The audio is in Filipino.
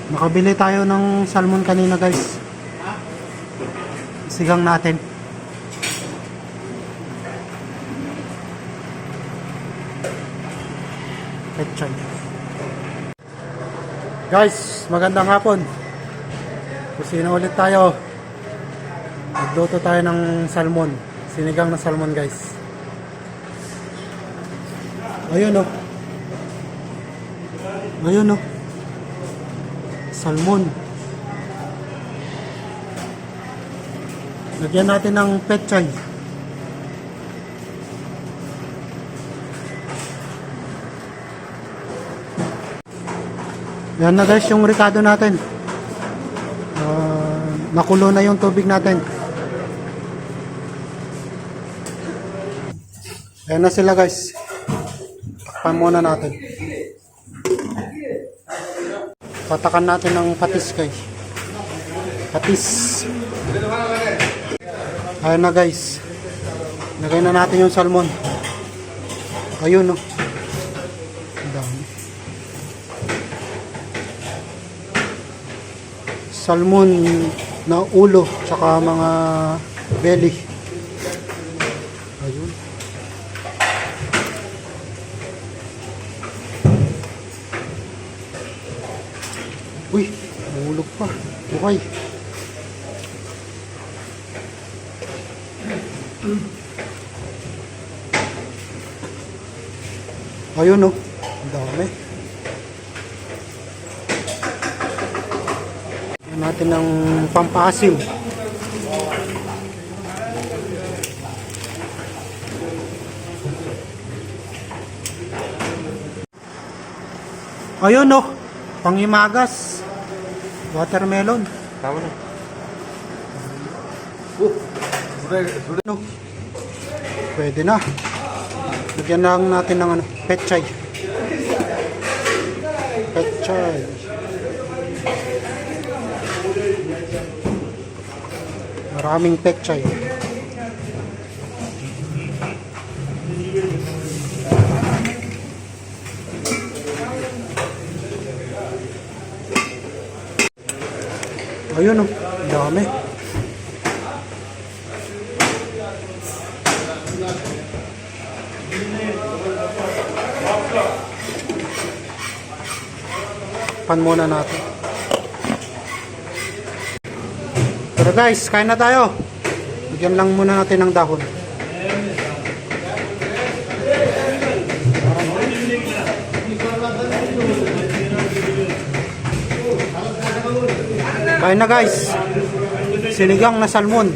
Nakabili tayo ng salmon kanina guys. Sigang natin. Pechay. Guys, magandang hapon. Kusina ulit tayo. Nagluto tayo ng salmon. Sinigang na salmon guys. Ayun oh. Ayun oh. Salmon. Lagyan natin ng pechay. Yan na guys yung ricado natin. Nakulo na yung tubig natin. Ayan na sila guys. Takpan muna natin. Patakan natin ng patis guys. Patis. Ayan na guys. Lagay na natin yung salmon. Ayun oh. Ang dami. Salmon na ulo tsaka mga belly. Ayun. Uy, nahulog pa. Okay. Ayun oh. Ang dami. Lagyan natin ng pampasim. Ayun oh. Pangimagas. Watermelon. Tama na. No. Pwede na. Lagyan lang natin ng pechay. Pechay. Maraming pechay. Ayun oh, dami. Pan muna natin. Pero guys, kain na tayo. Bigyan lang muna natin ng dahon. Kain na guys. Sinigang na salmon.